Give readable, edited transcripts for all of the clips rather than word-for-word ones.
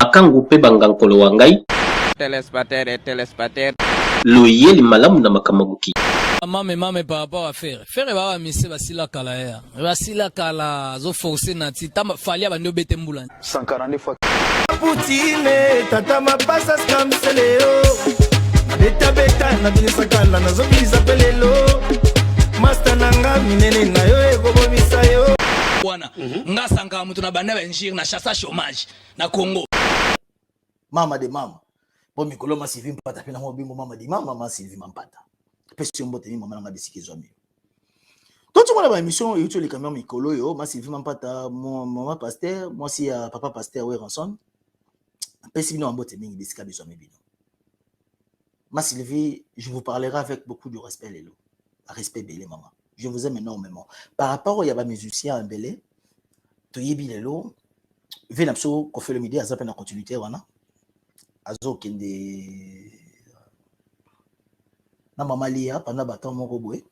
Akangu pe bangankolo wangai Telespataire. loyeli malamu na makamaguki. Mame par rapport à faire va misse basila kala ya basila kala zo forcer na ti tama falia bando bete mbula 140 fois Poutine tata mapasa skamseleo beta na binisa kala na zo biza pelelo master nanga minene na yo ekobomisa yo bwana ngasanga mutu na bana benjir na chassa chômage na Congo mama de mama bo mikolo ma Sylvie Mpata pena mo bingo mama de mama Sylvie Mpata pesi mbote ni mama nanga bisikizwa mi to tu mona ba émission yo tu le camion mikolo yo ma Sylvie Mpata mon maman pasteur moi si papa pasteur we ranson pesi bino mbote mingi bisika bizwa mi bino ma Sylvie je vous parlerai avec beaucoup de respect lelo respect belé maman je vous aime énormément par rapport au yaba musicien belé to yebi lelo vena pso ko fait le midi azape na continuité wana azo kende na mama lia pendant baton moko boy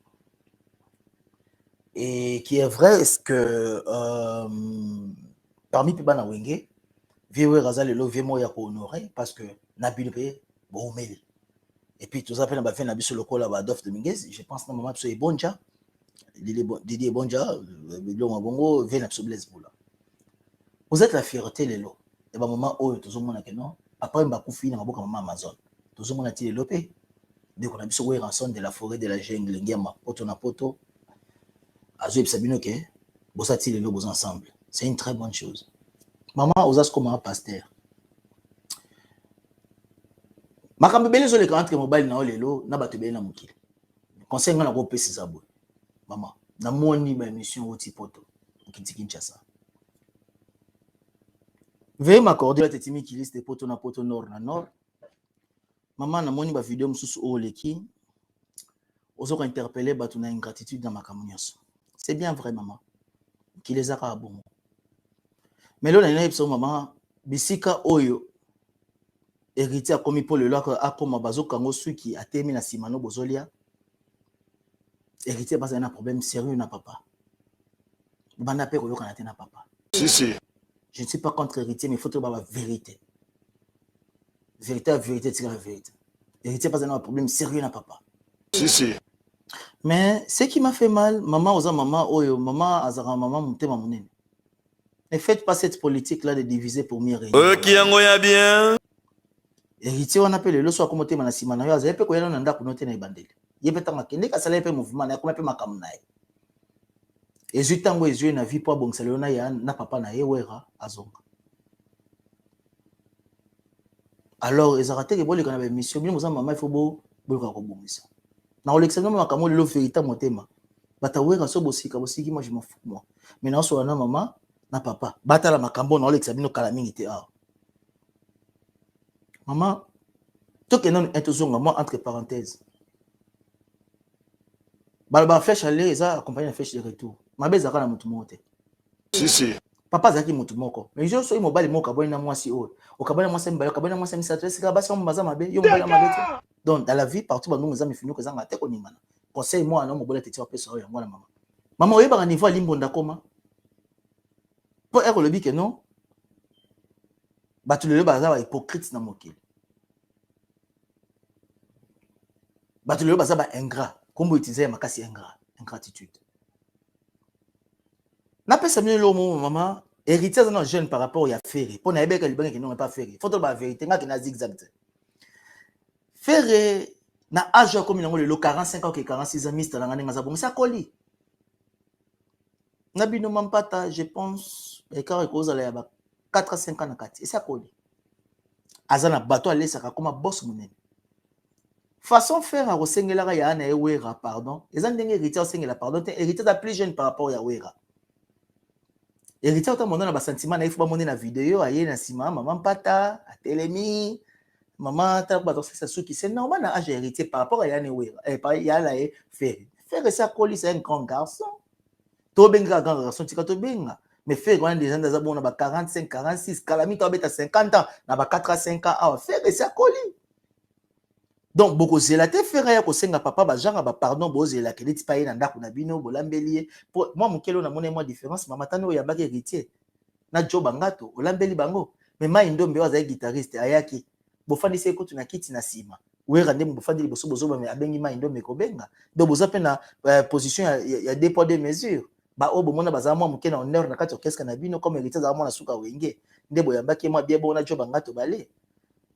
et qui est vrai est que parmi peba na wenge vieux raza lelo vieux mo ya ko honorer parce que na bilpe bon mel et puis tout ça fait na ba fait na biso lokola ba Adolphe Dominguez je pense na mama pso e bonja Didier Bonja bilonga bongo vient na pso Blaise Boula vous êtes la fierté lelo et ba maman oyo tozomona que non après mbakufi na maboka maman Amazon tozomona ti lelo pe dès qu'on a biso we ranson de la forêt de la jungle ngema poto na poto azo ebisabino ke bosati lelo bos ensemble c'est une très bonne chose maman osas comme un pasteur makambe bele zo le entre mobile na lelo na bato bele na mokili conseil ngana ko pesi zabo maman na moni ba émission oti poto okitiki Kinshasa veuillez m'accorder la tetimi qui liste poto na poto nord na nord maman na moni ba vidéo mususu o leki ozo ko interpeller bato na ingratitude dans makamunyaso c'est bien vrai maman qui les a ka bon mais là na epso maman bisika oyo héritier a commis pour le lac a comme bazo kango suki a temi na simano bozolia héritier pas un problème sérieux na papa bana pe ko yoka na papa si je ne suis pas contre héritier mais il faut trouver la vérité vérité c'est la vérité héritier pas un problème sérieux na papa si mais ce qui m'a fait mal maman oza maman oyo maman azara maman mutema munene ne faites pas cette politique là de diviser pour mieux régner qui yango ya bien héritier on appelle le soir comme motema na sima na yo azape ko yela na ndako note na ibandeli yebe tanga kende ka sala pe mouvement na kuma pe makamu na ye ezui tango ezui na vie po bongsala na ya na papa na ye wera azonga alors ezara te ke bolika na ba mission bino moza maman il faut bolika ko bongisa na olexanga makamu le vérité motema bata wera so bosika moi je m'en fous moi mais na so na maman na papa bata la makambo na olexa bino kala mingi te ah maman tout que non intozonga moi entre parenthèses balba flèche aller eza accompagner la flèche de retour mabeza kana mutu mote si papa zaki mutu moko mais yo so i mobile moko boy na mwasi o okabana mwasi mbayo okabana mwasi misato sika basi mbaza mabe yo mobile mabe donc dans la vie partout bango za mifinu ko zanga te ko ningana conseil moi na mobile tete pesa yo ngwana mama mama oyeba niveau à limbonda koma pour eko le que non batu le baza ba hypocrite na mokili batu le baza ba ingrat kombo utiliser makasi ingratitude na pesa mine lo maman héritier na jeune par rapport ya Ferré pour na ebeka libanga ki non pas Ferré faut to ba vérité nga ki na zigzag Ferré na âge comme nango le 45 ans que 46 ans mista nga nga za bon ça koli na bino Mpata je pense et car cause la ba 4 à 5 ans na kati et ça koli azana bateau aller ça comme boss monene façon faire à resengela ya na wera pardon ezan ndenge héritier resengela pardon héritier da plus jeune par rapport ya wera héritier autant mondana ba sentiment na ifu ba monena vidéo aye na sima maman Mpata atelemi maman ta ba ça suki c'est normal na âge héritier par rapport à ya na wera et par ya la faire ça colis c'est un grand garçon to benga grand garçon tika to benga mais faire quand des gens dans bon na 45 46 calamite obeta 50 ans na ba 4 à 5 ans ah faire c'est akoli donc beaucoup zélate faire ya ko senga papa ba genre ba pardon bo zela ke leti paye na ndako na bino bolambeli pour moi mokelo na mona moi différence mama tano ya baki héritier na job ngato olambeli bango mais mai ndombe wa za guitariste ayaki bofandi se kutu na kiti na sima wera ndem bofandi liboso bozo mais abengi mai ndombe ko benga donc boza pe na position ya deux poids deux mesures ba obo mona baza moi moke na honneur na kati orchestre na bino comme héritier za mona suka wenge ndebo ya baki moi bien bona job ngato balé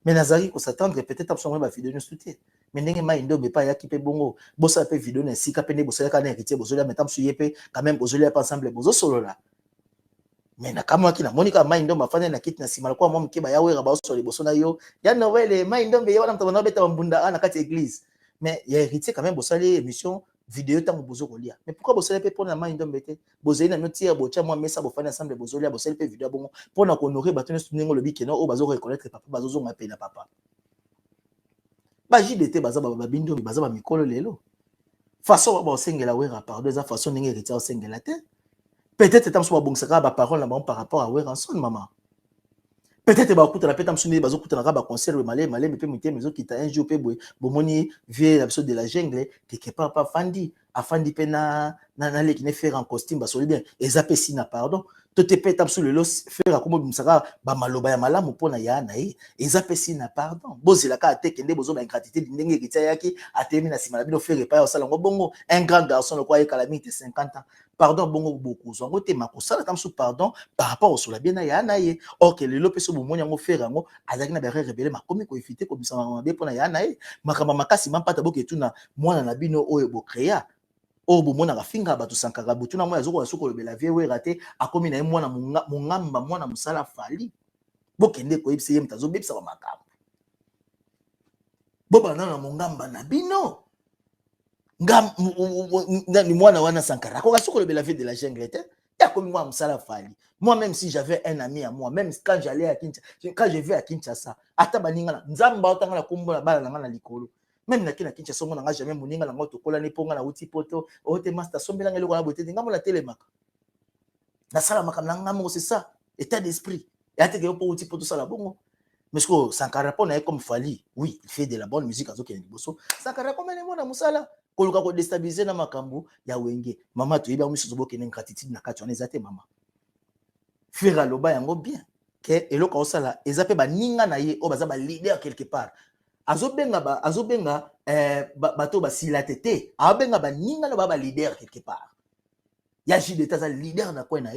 mais nazari ko s'attendre peut-être absolument ba vidéo nous soutien mais ndenge mai ndombe pa yaki pe bongo bosa pe vidéo na sika pe ne bosa ka na héritier bozo la metam suye pe quand même bozo la pas ensemble bozo solo là mais na kama kina monika mai ndombe afanya na kiti na sima kwa mwa mkeba yawe ba solo liboso na yo ya noel mai ndombe ya wana mtabana beta mbunda na kati église mais ya héritier quand même bosa les émission vidéo tango bozo kolia mais pourquoi bosa pe pona mai ndombe te bozo ina notier bocha mwa mesa bofanya ensemble bozo lia bosa pe vidéo bongo pona ko honorer batone suningo lobi keno o bazo reconnaître papa bazo zonga pe na papa ba JDT baza ba bindo baza ba mikolo lelo façon ba sengela wera pardon eza façon ninge héritier sengela te peut-être tam so ba ba parole na par rapport à wera son maman peut-être ba kuta na petam suni bazo kuta na ba concert malé mais pe muté mezo kita un jour pe bomoni vie l'absurde de la jungle quelque part pas fandi afandi pe na le qui ne faire en costume ba soli bien ezape sina pardon to te petam sou le los faire comme bimsaka ba maloba ya malamu pona ya na ye ezape sina pardon bozela ka tekende bozo ba ingratitude ndenge kitia yaki atemi na sima na bino faire pas osala bongo un grand garçon le quoi e calamité 50 ans pardon bongo beaucoup zongo te makosala tam sou pardon par rapport au sola bien na ya na ye ok le lopeso bomoni yango faire yango azaki na ba rebelle makomi ko ifite ko bisama mabe pona ya na ye makamba makasi mampata boke tuna mwana na bino oyo bo créa o bomona ka finga bato sankaka butuna mo yazoko yasoko lobela vie we raté akomi na ye mwana mungamba mwana musala fali bokende ko yebise ye mtazo bebisa ba makambo boba na mungamba na bino ni mwana wana sankara ko kasoko lobela vie de la jungle te ya komi mwana musala fali moi même si j'avais un ami à moi même quand j'allais à Kinshasa quand je vais à Kinshasa ata baninga nzamba otanga na kombo na bala na ngana likolo même na Kinshasa on n'a jamais moninga na ngoto kola ne ponga na uti poto ote master sombela ngelo na bote ngamo la télémaka na sala makam ngamo c'est ça état d'esprit et ate que po uti poto sala bongo mais ce que Sankara pona comme Fali oui il fait de la bonne musique azoki liboso Sankara comme ne mona musala koluka ko déstabiliser na makambo ya wenge mama to yeba musu zoboke ne gratitude na kati on ezate mama faire loba yango bien que eloko osala ezape ba ninga na ye o baza ba leader quelque part azobenga bato basila tete abenga ba ninga no ba leader quelque part ya JDT za leader na kwena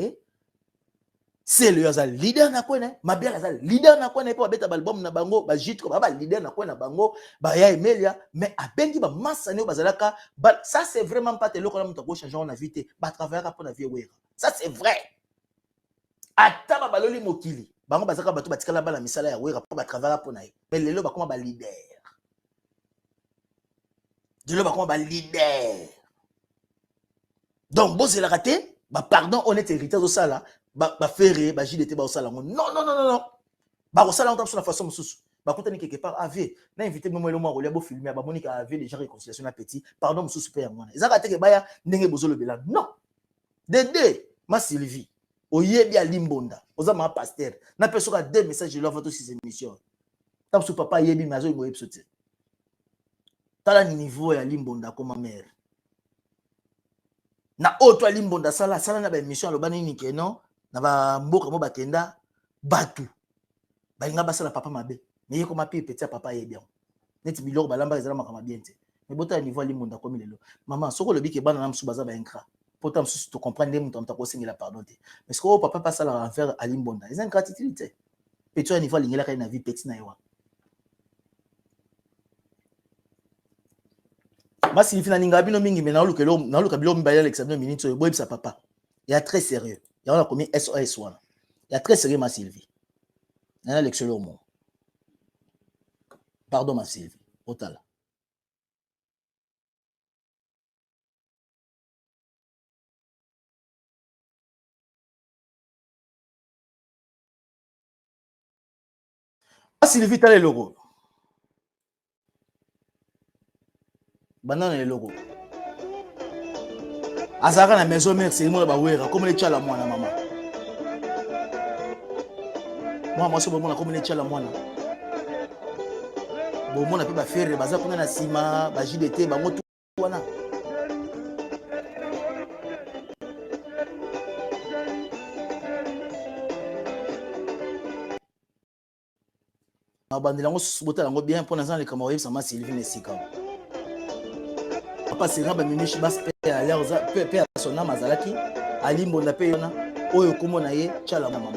c'est le za leader na kwena mabia za leader na kwena po beta album na bango ba jit ko ba leader na kwena bango ba ya Emelia mais abengi ba massa ne bazalaka ça c'est vraiment pas teloko na muto ko changer on a vite ba travailler pour la vie wera ça c'est vrai ata ba baloli mokili bango bazaka bato batikala bala misala ya wera po ba travailler pour na ye mais lelo ba koma ba leader de l'homme comme un leader. Donc, bon, c'est la raté. Bah, pardon, on est héritier de ça là. Bah, ferré, bah, JDT, bah, au salon. Non. Bah, au salon, on tape sur la façon, sous. Bah, quand on est quelque part, AV. N'a invité, moi, le mois, on l'a beau filmer. Bah, Monique AV, déjà réconciliation, à petit. Pardon, monsieur super, moi. Ils ont raté que, bah, n'engé bozo le bélan. Non. Dédé, ma Sylvie. Oye, bien, limbonda. Oza, ma pasteur. N'a pas sur deux messages, je leur vote aussi ces émissions. Tape sur papa, yebi, mazo, il m'a épsoté. Tala niveau ya limbonda comme ma mère na auto limbonda sala na ba émission lo bani ni keno na ba mboka mo bakenda batu ba inga basala papa mabe mais yeko mapi petit papa ye bien net biloko balamba ezala makama bien te mais bota niveau limbonda comme lelo maman soko lobi ke bana na msu baza ba inkra pota msu to comprendre muto mta ko singela pardon te mais soko papa passa la envers à limbonda ils ont gratitude petit niveau lingela ka na vie petit na yewa ma Sylvie na ninga bino mingi mais na luka bilo mbaya l'examen minute so boy sa papa il y a très sérieux il y a commis SOS wana il y a très sérieux ma Sylvie na l'excellent mot pardon ma Sylvie otala ma Sylvie tala logo banana le logo azaka na maison mère c'est moi ba wera comme les chala mwana mama Moi moi so bomona comme ne tchala mwana. Bomona pe ba faire baza kuna na sima ba JDT bango tout wana. Abandela ngo subota lango bien pour l'instant les camarades ça m'a Sylvie Nesika. Papa c'est raba mimishi bas pe à l'air pe son âme azalaki alimbo na pe yona oyo komo na ye tchala mama.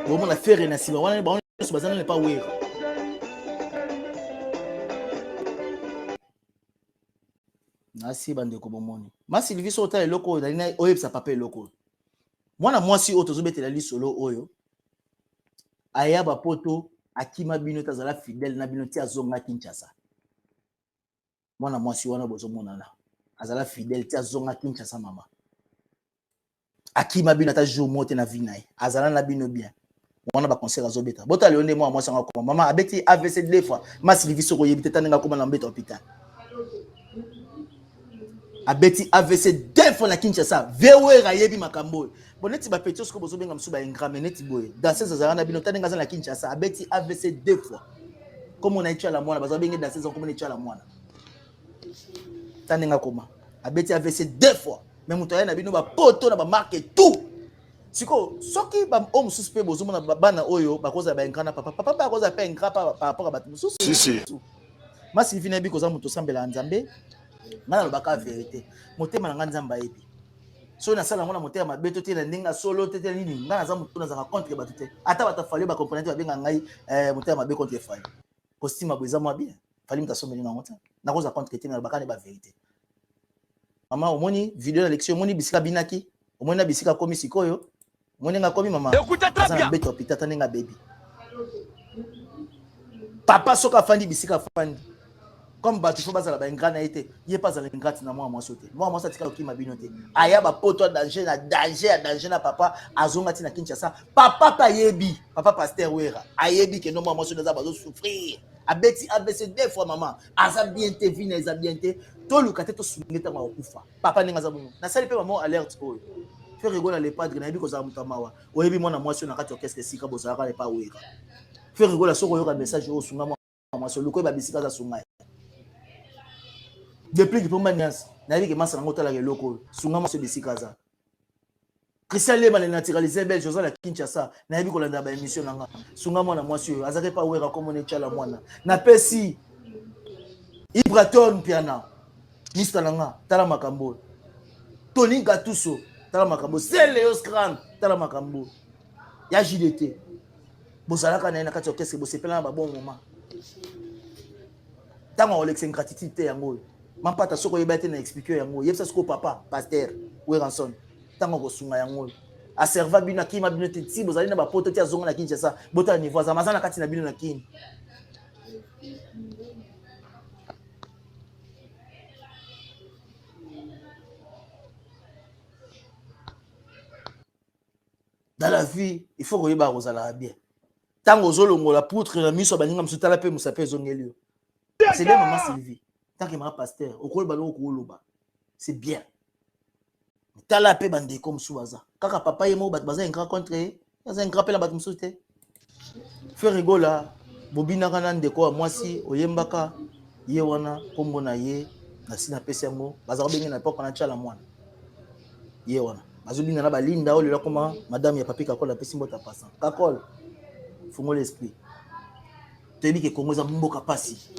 Bon na faire na sima wana ba on bazana ne pas wera. Nasi bande ko bomoni. Ma Sylvie sota eloko dalina oyebsa papa eloko. Mwana mwasi oyo tozobetela lisolo oyo aya bapoto akima bino tazala fidèle na bino ti azonga Kinshasa. Mwana mwasi wana bozomona na azala fidèle ti azonga Kinshasa mama. Akima bino ta jour mote na vie naye azala na bino bien. Mwana ba conseil azobeta. Bota leonde mwa mwasi nga koma mama abeti AVC deux fois. Ma Sylvie soko yebite tanenga koma na mbeta hôpital. Abeti AVC deux fois na Kinshasa. Vewera yebi makambo. Boneti ba petit sko bozo benga msuba ingrame neti boye. Danser za na bino tanenga za na Kinshasa. Abeti AVC deux fois. Comme on a été à la moine, bazo benga danser comme on a été à la moine. Tanenga koma. Abeti AVC deux fois. Mais mutoya na bino ba poto na ba marque tout. Siko soki ba homme suspect bozo mona bana oyo ba koza ba ingana papa ba koza pa ingrapa par rapport à ba mususu. Si. Ma Sylvie na bi koza muto sambela nzambe. Mana lobaka vérité motema na nzamba yebi so na sala ngona motema mabeto te na ndinga solo te te nini ngana za mutu na za contre ba tute ata bata fali ba component ba benga ngai motema mabe contre fali costume boza mwa bien fali mta someli na ngota na koza contre te na bakane ba vérité mama omoni video na lection omoni bisika binaki omoni na bisika komi sikoyo omoni nga komi mama za beto pitata ninga baby papa soka fandi bisika fandi. Comme batu faut bazala ba ingana été yé pas za ingati na moi sote moi ça tika okima binote aya ba poto danger na papa azonga tina Kinshasa papa pa yebi papa pasteur wera ayebi ke no moi sote za bazo souffrir abeti ABC deux fois maman aza bien te vina eza bien te to lukate to sungeta ma okufa papa ninga za bongo na sali pe maman alerte oyo fait rigoler les padres na yebi ko za mutamawa oyebi mwana mwasi na kati orchestre sika bozaka le pa wera fait rigoler soko yoka message o sunga moi so luko ba bisika za sunga. Depuis que pour manias, n'avez que massa ngota la loko, sungama se bisikaza. Christian Lema le naturalisé belge José la Kinshasa, n'avez que la ba émission nanga. Sungama na mwasi, azake pa wera comme on est chala mwana. Na pesi Ibraton piana. Mr nanga, tala makambo. Tony Gatuso, tala makambo. C'est Léos Grand, tala makambo. Ya JDT. Bozalaka na na kati orchestre bo sepela ba bon moment. Tama Olex ingratitude yango. Man pata soko yebate na expliquer yango yebsa soko papa pasteur Weranson tango ko sunga yango a serva bina kima bino te ti bozali na ba poto ti azonga na Kinshasa bota niveau za mazana kati na bino na kin dans la vie il faut koyeba rozala bien tango zolongo la poutre na miso baninga msutala pe musape zongelio c'est bien maman Sylvie. Tant que ma pasteur, c'est bien. Tala pe bande comme souaza. Kaka papa yemo bat baza un grand contre, baza un grand pe la bat msoute. Fait rigola, bobina kana ndeko moi si oyembaka ye wana kombo na ye na sina pesa yango baza bengi na poko na chala mwana. Ye wana. Bazobinga na balinda o lela koma madame ya papi kakola pesi mbota passa. Kakol. Fungo l'esprit. Tebi ke Kongo za mboka pasi.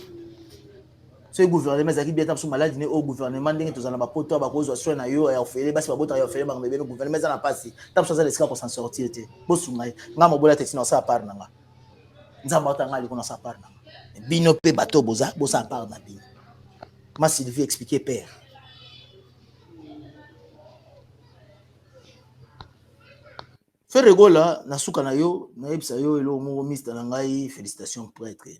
Ce gouvernement qui bien sur malade né au gouvernement ndenge tozana ba poto ba kozo soin na yo ya ofele basi ba bota ya ofele ba mbebe no gouvernement za na pasi tam soza lesika ko s'en sortir te bosunga nga mobola te sino sa part nanga nzamba otanga liko na sa part nanga bino pe bato boza bosa part na bino ma Sylvie expliquer père fait rigola na suka na yo na yebisa yo elo mo ministre na ngai félicitations prêtre.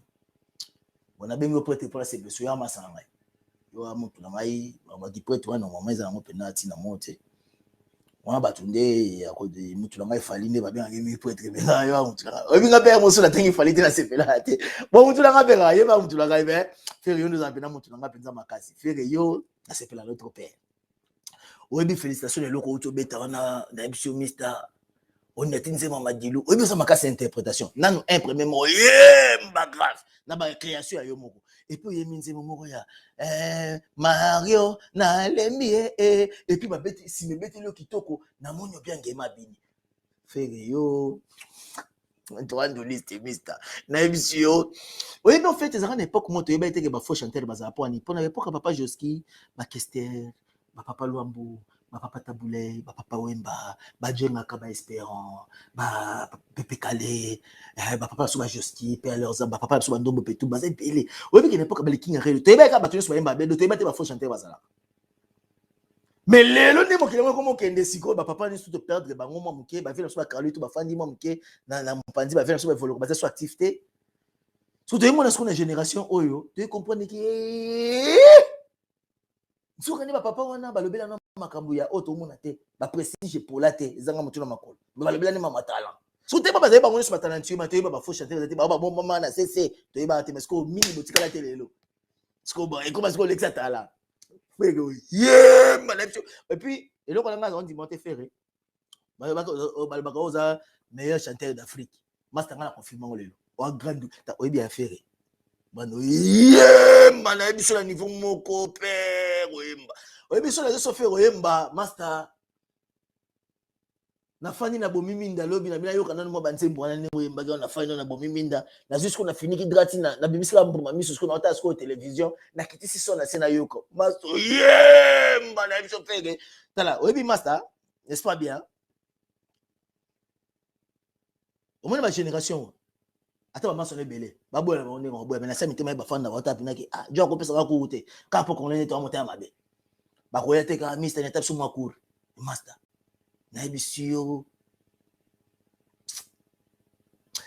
On a bien prêté pour la sélection ya masanga. Yo amuntu na ngai ba di prêtre wana mama eza na penalty na mote. On a batunde ya ko de mutu na ngai falinde ba bien ngemi prêtre bela yo amuntu na. Obi nga pe mo so la tengi falinde na sepela te. Bon mutu na ngai bela ye ba mutu na ngai be. Faire yo nous apena mutu na ngai penza makasi. Faire yo na sepela l'autre père. oyebi félicitations eloko uto beta wana na emission mister on a tinze mama dilu oyebi ça makasi interprétation nanu un premier mot yemba grave na ba création ya yo moko et puis yemi nze moko ya Mario na lembi et puis ba beti si me beti lo kitoko na monyo bien ngema bini fere yo Antoine de liste mister na emission oyebi en fait ezaka na époque moto yeba eteke ba faux chanteur bazala po ani po na époque papa Joski ba Kester ba papa Luambo ba papa Taboulé ba papa Wemba ba Djengaka ba Espérant ba Pepe Calé ba papa so ba Joski pe leurs ba papa so ba Ndombo Petou ba zepele oyebi ke na époque ba le king relo toyeba ka ba tuni so ba yemba be do toyeba te ba faux chanteur bazala mais lelo ndemo kelemo komo kende siko ba papa ni tout perdre bango mo muke ba vela so ba Carlito ba fandi mo muke na mpandi ba vela so ba volo ba so activité so to yemo na so na génération oyo tu comprendre que soka ni ba papa wana ba lobela na makambu ya auto mona te ba prestige pola te ezanga mutuna makolo ba lobela ni mama talent so te ba ba zeba ngoni so ba talent tu ma te ba faux chanter te ba bon mama na cc to yeba te mais ko mini botika la te lelo sko ba e ko ba sko lexa tala yeah, et puis, et là, on dit monter ferré. Balbacosa, meilleur chanteur d'Afrique. Master a confirmé le. Au grand, t'as bien ferré. Mano, yeah, man, sur le niveau mon copain, Wemba. Oui, sur les autres faire Wemba, Master. Na fani na bomiminda lobi na bila yo kana mo banze mbwana ne Wemba na fani na bomiminda na jusqu'on a fini ki drati na bimisika mbuma miso ko na ota sko télévision na kitisi so na sena yoko master yemba na biso pege tala oyebi master n'est-ce pas bien au moins ma génération ata ba maso ne belé ba bola ba onengo boya na sami tema ba fanda ba ota pinaki ah jo ko pesa ka ku ute ka po ko ne to amota mabe ba ko yete ka mister ne tap su makur master na ebisio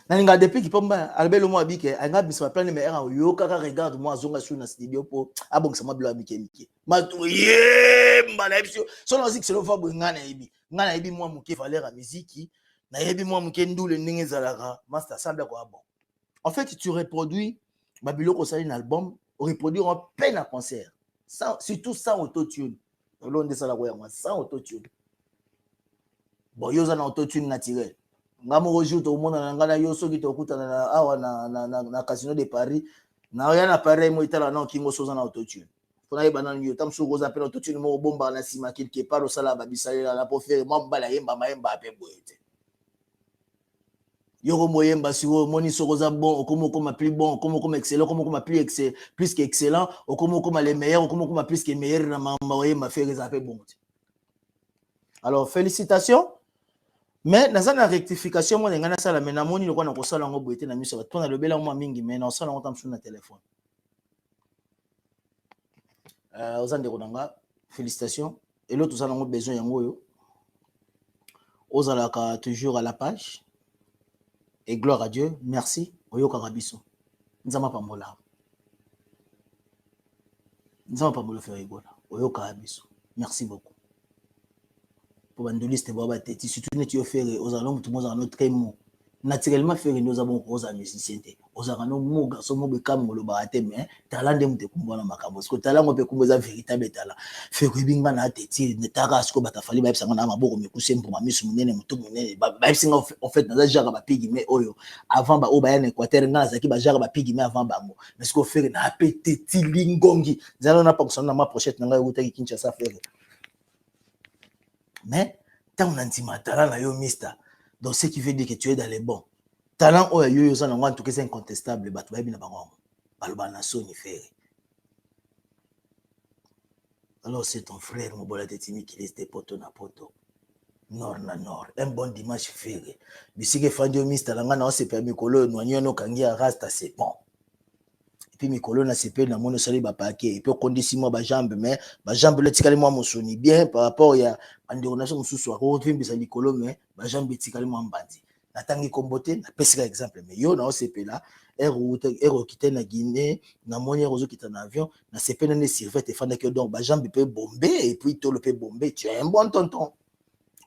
na ninga depuis ki pomba albelo mo abike anga biswa plan me era yo kaka regarde moi zonga sur na studio po abongisa mablo abike mike mato yemba na ebisio so na zik selo fa bo ngana ebi moi muke valeur à musique na ebi moi muke ndule ndenge zalaka master semble quoi bon en fait tu reproduis babilo ko sali un album reproduire en peine à concert sans surtout sans autotune londe sala ko ya sans autotune bon yoza na autotune naturel ngamo rojo to mona ngana yo soki to kutana na awa na casino de Paris na ya na Paris mo itala na kingo soza na autotune fona yeba na yo tam so goza pe autotune mo bomba na sima quelque part au sala ba bisalela la pour faire mambala yemba mayemba ape boete yoko moyemba si wo moni so goza bon okomo koma plus bon okomo koma excellent okomo koma plus excellent plus qu'excellent okomo koma les meilleurs okomo koma plus que meilleur na mamba yemba faire ça ape boete alors félicitations. Mais dans la rectification, moi, ngana sala mais na moni lokwa na kosala ngo boete na miso to na lobela mo mingi mais na sala ngo tam sur na téléphone. Ozande konanga félicitations et l'autre sala ngo besoin yango yo. Ozalaka toujours à la page et gloire à Dieu. Merci. Oyoka rabiso. Nzama pambola. Nzama pambola faire rigola. Oyoka rabiso. Merci beaucoup. Pour bandoliste boba teti surtout ne tu faire aux allons tout monde en notre mot naturellement faire nous avons aux musiciens aux arano mo garçon mo bekam lo baate mais talent de mute kumbona makambo parce que talent on peut kumboza véritable talent faire binga na teti ne tara asko batafali ba bisanga na maboko mekuse pour ma misu munene mutu munene ba bisinga en fait na jara ba pigi mais oyo avant ba oba ya Équateur na zaki ba jara ba pigi mais avant bango mais ce qu'on fait na petiti lingongi zalo na pas na ma prochaine nga utaki Kinshasa faire. Mais tant on a talent na yo mister donc ce qui veut dire que tu es dans les bons talent oh yo yo ça en tout cas c'est incontestable ba tu ba bina bango baloba na so ni faire alors c'est ton frère mo bola tetimi qui laisse poto na poto nord na nord un bon dimanche faire bisike fandi yo mister langa na se permis kolo no nyono kangi rasta c'est bon. Et puis mes colonnes à CP dans mon sali ba paquet et puis condition moi ba jambe mais ba jambe le tikali moi mosoni bien par rapport ya bandonation mususu wa ko vimbi sali kolo mais ba jambe tikali moi mbandi na tangi kombote na pesika exemple mais yo na CP là ero kité na Guinée na moni rozo kita na avion na CP na ne servette fanda que donc ba jambe peut bomber et puis to le peut bomber tu es un bon tonton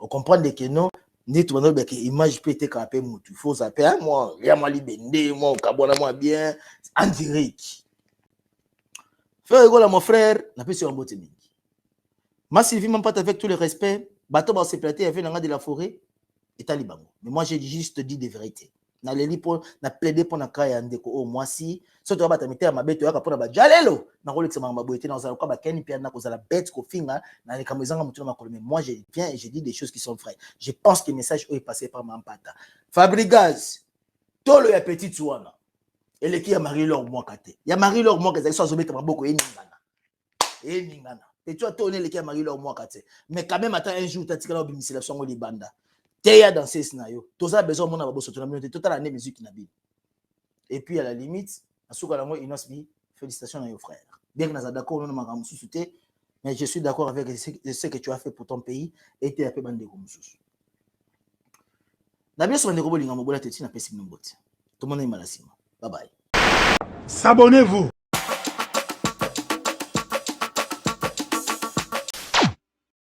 on comprend que non ni tout monde que image peut être capé mutu faut ça payer moi ya mali bende moi kabona moi bien en direct. Frère Gola, mon frère, la personne en botte mingi. Ma Sylvie Mampata, avec tout le respect, bateau va se plater avec l'anga de la forêt et talibango. Mais moi, j'ai juste dit des vérités. Na leli pour na plaider pour na kaya ndeko o moi si so to bata meter ma beto yaka pour na ba jalelo na rolex ma boité dans un quoi ba ken pia na kozala bête ko finga na le kamezanga mutu na makolo. Mais moi je viens et je dis des choses qui sont vraies. Je pense que le message est passé par Mampata. Fabrigaz tolo ya petit tuana eleki ya Marie-Laure Mwakate ya Marie-Laure Mwakate so azobeta maboko eningana et tu as tourné les Marie-Laure Mwakate mais quand même attends un jour tu as tika na obimisela songo libanda. Teya dans ces scénarios. Tous a besoin mon ababo sur la musique. Toute l'année musique na bi. Et puis à la limite, à ce cas-là, moi, Inosbi, félicitations à nos frères. Bien que nous sommes d'accord, nous avons souhaité, mais je suis d'accord avec ce que tu as fait pour ton pays et tu as fait bande comme sous. La bien sur le robot, l'ingamobola te tient à pessimum. Tout le monde est mal à cima. Bye bye. S'abonnez-vous.